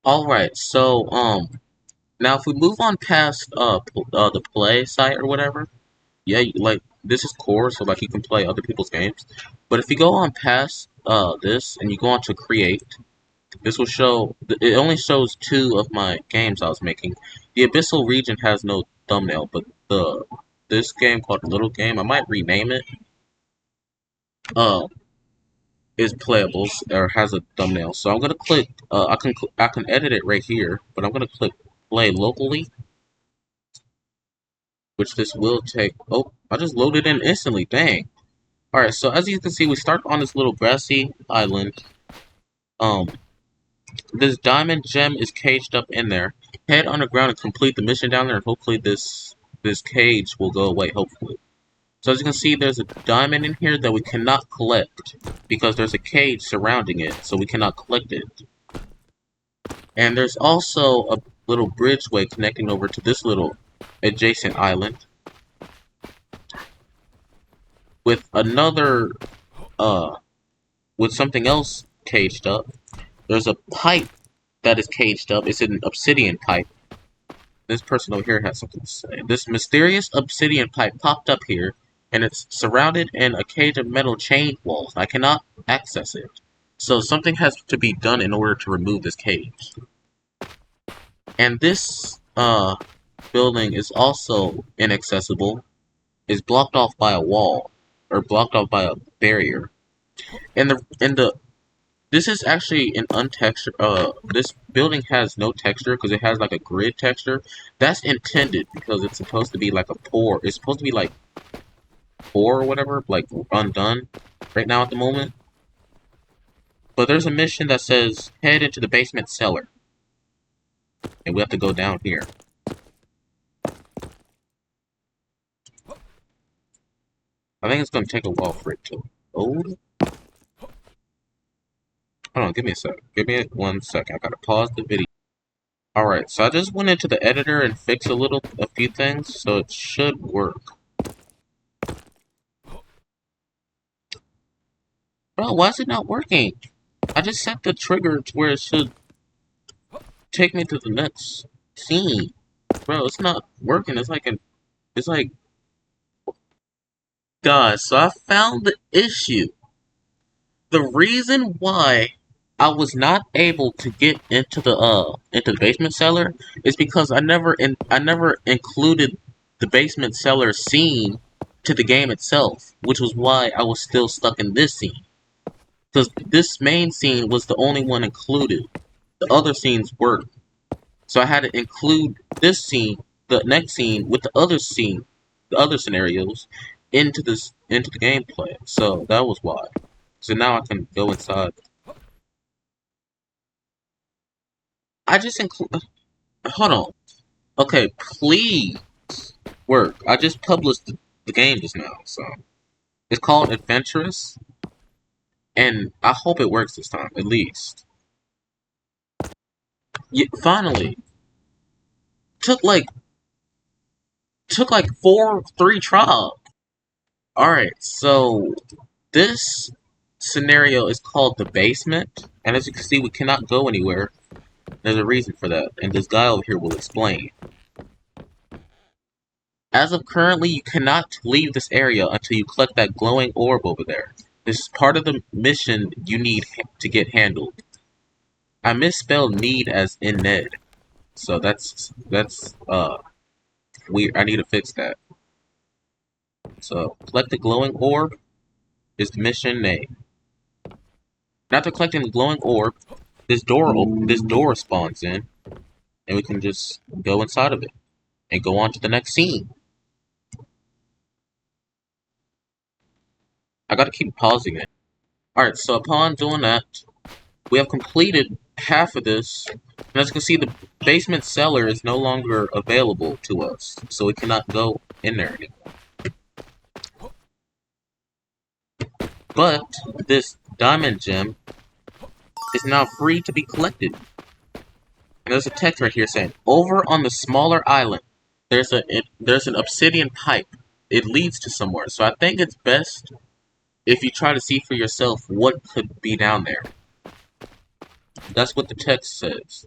Alright, so, now if we move on past, the play site or whatever, yeah, like, this is core, so, like, you can play other people's games. But if you go on past, this, and you go on to create, this will show, it only shows two of my games I was making. The Abyssal region has no thumbnail, but this game called Little Game, I might rename it, uh, is playable, or has a thumbnail. So I'm gonna click, I can edit it right here, but I'm gonna click play locally, which this will take. Oh, I just loaded in instantly. Dang. All right. So as you can see, we start on this little grassy island. Um, this diamond gem is caged up in there. Head underground and complete the mission down there, and hopefully this cage will go away. Hopefully. So as you can see, there's a diamond in here that we cannot collect because there's a cage surrounding it, so we cannot collect it. And there's also a little bridgeway connecting over to this little adjacent island with another, uh, with something else caged up. There's a pipe that is caged up. It's an obsidian pipe. This person over here has something to say. This mysterious obsidian pipe popped up here, and it's surrounded in a cage of metal chain walls. I cannot access it. So something has to be done in order to remove this cage. And this, building is also inaccessible. Is blocked off by a wall, or blocked off by a barrier. And the this is actually an untextured. This building has no texture because it has like a grid texture. That's intended because it's supposed to be like a pour. It's supposed to be like pour or whatever, like undone right now at the moment. But there's a mission that says head into the basement cellar, and we have to go down here. I think it's gonna take a while for it to load. Hold on, give me a sec. Give me 1 second. I gotta pause the video. Alright, so I just went into the editor and fixed a few things, so it should work. Bro, why is it not working? I just set the trigger to where it should take me to the next scene. Bro, it's not working. It's like, guys, so I found the issue. The reason why I was not able to get into the basement cellar is because I never included the basement cellar scene to the game itself, which was why I was still stuck in this scene. Because this main scene was the only one included. The other scenes weren't. So I had to include this scene, the next scene, with the other scene, the other scenarios, into the gameplay. So that was why. So now I can go inside. I just include. Hold on. Okay, please work. I just published the game just now, so it's called Adventurous, and I hope it works this time, at least. Yeah, finally, took like three tries. All right, so this scenario is called the basement, and as you can see, we cannot go anywhere. There's a reason for that, and this guy over here will explain. As of currently, you cannot leave this area until you collect that glowing orb over there. This is part of the mission you need to get handled. I misspelled need as in Ned, so that's weird. I need to fix that. So collect the glowing orb is the mission name. After collecting the glowing orb, this door spawns in, and we can just go inside of it and go on to the next scene. I gotta keep pausing it. Alright, so upon doing that, we have completed half of this, and as you can see, the basement cellar is no longer available to us, so we cannot go in there anymore. But this diamond gem is now free to be collected. And there's a text right here saying, over on the smaller island, there's an obsidian pipe. It leads to somewhere, so I think it's best if you try to see for yourself what could be down there. That's what the text says.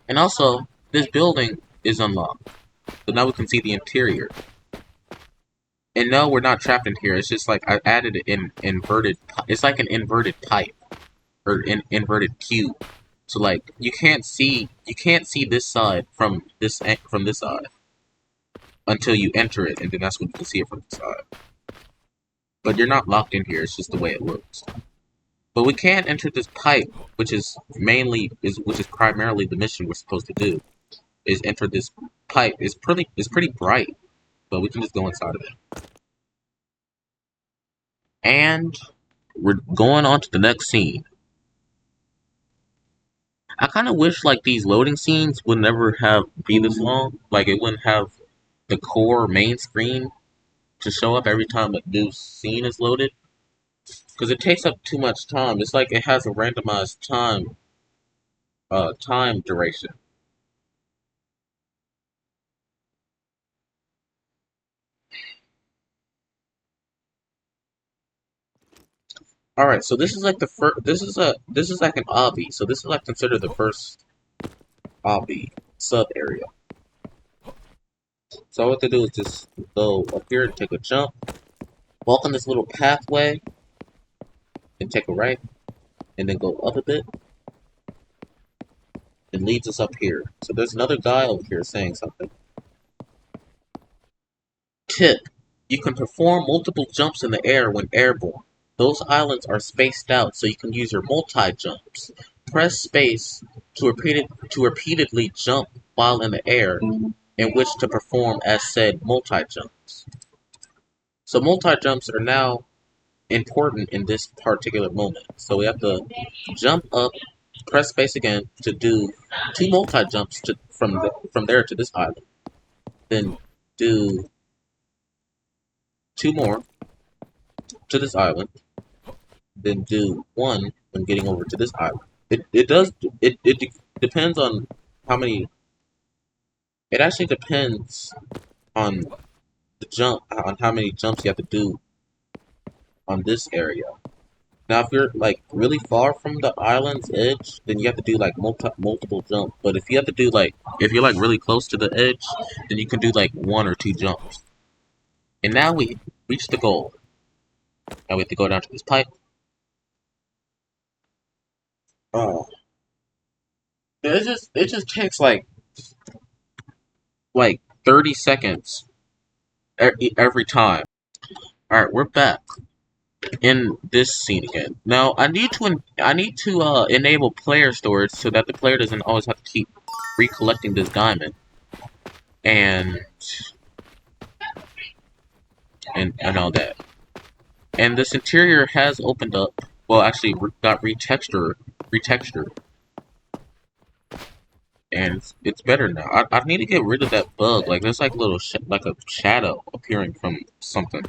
And also, this building is unlocked. So now we can see the interior. And no, we're not trapped in here. It's just like I added an inverted. It's like an inverted pipe or an inverted cube. So like you can't see this side from this side until you enter it, and then that's when you can see it from the side. But you're not locked in here. It's just the way it looks. But we can enter this pipe, which is primarily the mission we're supposed to do. Is enter this pipe. It's pretty bright, but we can just go inside of it. And we're going on to the next scene. I kind of wish like these loading scenes would never have be this long. Like it wouldn't have the core main screen to show up every time a new scene is loaded, because it takes up too much time. It's like it has a randomized time duration. All right, so this is like the first. This is like an obby. So this is like considered the first obby sub area. So all we have to do is just go up here and take a jump, walk on this little pathway, and take a right, and then go up a bit. It leads us up here. So there's another guy over here saying something. Tip: you can perform multiple jumps in the air when airborne. Those islands are spaced out, so you can use your multi-jumps. Press space to repeatedly jump while in the air, in which to perform as said multi-jumps. So multi-jumps are now important in this particular moment. So we have to jump up, press space again to do two multi-jumps from there to this island. Then do two more to this island, then do one when getting over to this island. It depends on how many. It actually depends on on how many jumps you have to do on this area. Now, if you're like really far from the island's edge, then you have to do like multiple jumps. But if you have to do like if you're like really close to the edge, then you can do like one or two jumps. And now we reach the goal. Now we have to go down to this pipe. Oh, it just takes like 30 seconds every time. All right, we're back in this scene again. Now I need to enable player storage so that the player doesn't always have to keep recollecting this diamond and and all that. And this interior has opened up. Well, actually, got retextured, and it's better now. I need to get rid of that bug. Like there's like like a shadow appearing from something.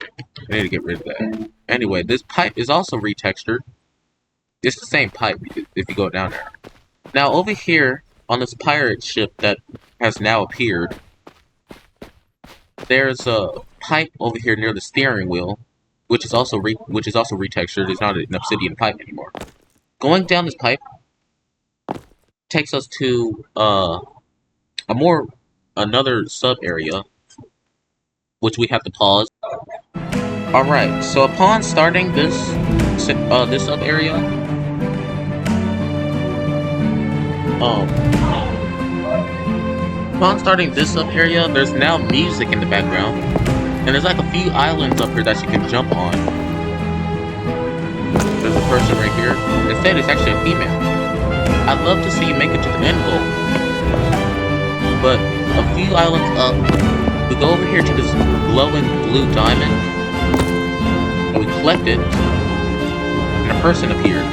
I need to get rid of that. Anyway, this pipe is also retextured. It's the same pipe if you go down there. Now over here on this pirate ship that has now appeared, there's a pipe over here near the steering wheel, which is also retextured. It's not an obsidian pipe anymore. Going down this pipe takes us to another sub area, which we have to pause. All right. So upon starting this sub area, there's now music in the background, and there's like a few islands up here that you can jump on. There's a person right here. Instead, it's actually a female. I'd love to see you make it to the end goal, but a few islands up, we go over here to this glowing blue diamond, and we collect it, and a person appears.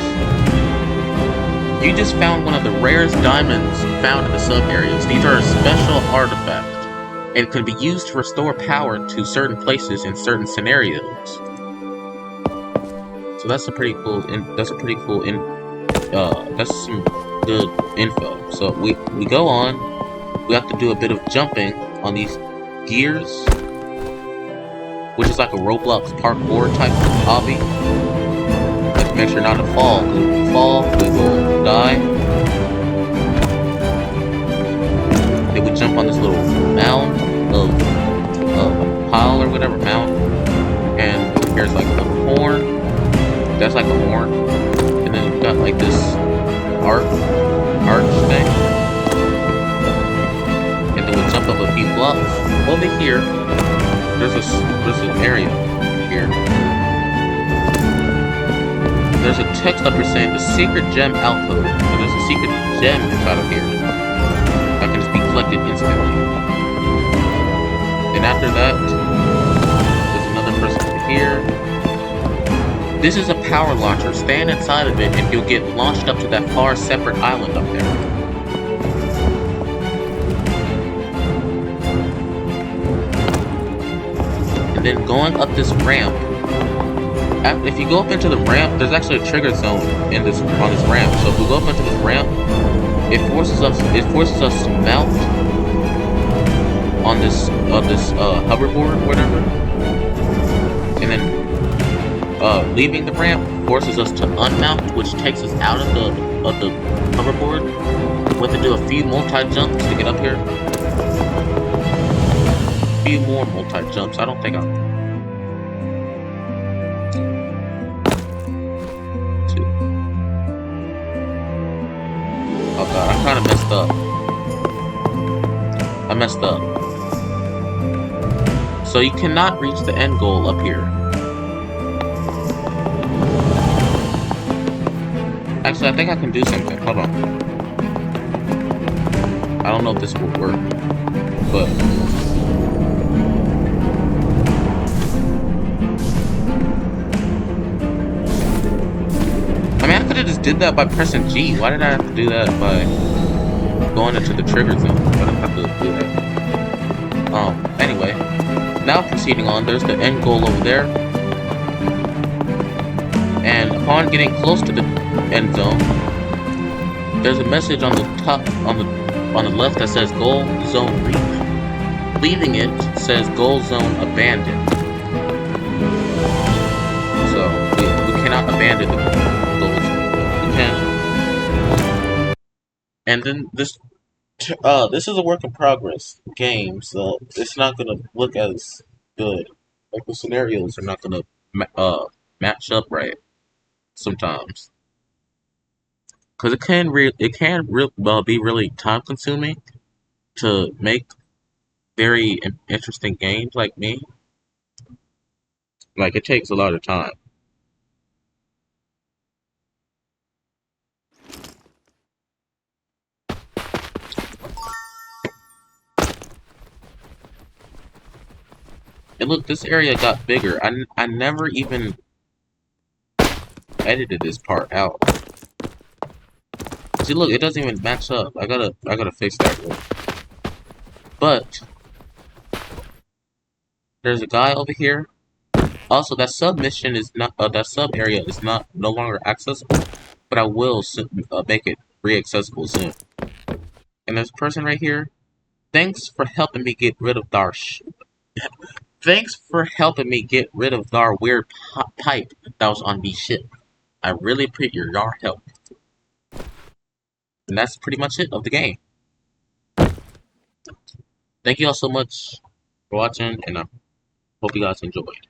You just found one of the rarest diamonds found in the sub-areas. These are a special artifact, and can be used to restore power to certain places in certain scenarios. So that's that's some good info. So we go on. We have to do a bit of jumping on these gears, which is like a Roblox parkour type obby. Make sure not to fall, because if we fall, we will die. like a horn, and then you've got like this arch thing, and then we'll jump up a few blocks. Over here, there's an area here. There's a text up here saying the secret gem outpost, and there's a secret gem inside of here that can just be collected instantly. And after that, there's another person over here. This is a power launcher. Stand inside of it and you'll get launched up to that far separate island up there. And then going up this ramp, if you go up into the ramp, there's actually a trigger zone on this ramp. So if we go up into this ramp, it forces us to mount on this hoverboard or whatever, and then leaving the ramp forces us to unmount, which takes us out of the hoverboard. We have to do a few multi-jumps to get up here. A few more multi-jumps. I don't think I'll... Oh god, I kinda messed up. I messed up. So you cannot reach the end goal up here. Actually, I think I can do something. Hold on. I don't know if this will work, but... I mean, I could've just did that by pressing G. Why did I have to do that by going into the trigger zone? I don't have to do that. Anyway. Now proceeding on, there's the end goal over there. And upon getting close to the end zone, there's a message on the top, on the left that says goal zone reached. Leaving it says goal zone abandoned. So we cannot abandon the goals. We can. And then this is a work in progress game, so it's not gonna look as good. Like the scenarios are not gonna match up right sometimes, because it can be really time consuming to make very interesting games like me. Like, it takes a lot of time. And look, this area got bigger. I never even edited this part out. See, look, it doesn't even match up. I gotta fix that real. But there's a guy over here. Also, that sub mission is not that sub area is no longer accessible. But I will make it re-accessible soon. And there's a person right here. Thanks for helping me get rid of Thanks for helping me get rid of our weird pipe that was on the ship. I really appreciate your help. And that's pretty much it of the game. Thank you all so much for watching, and I hope you guys enjoyed.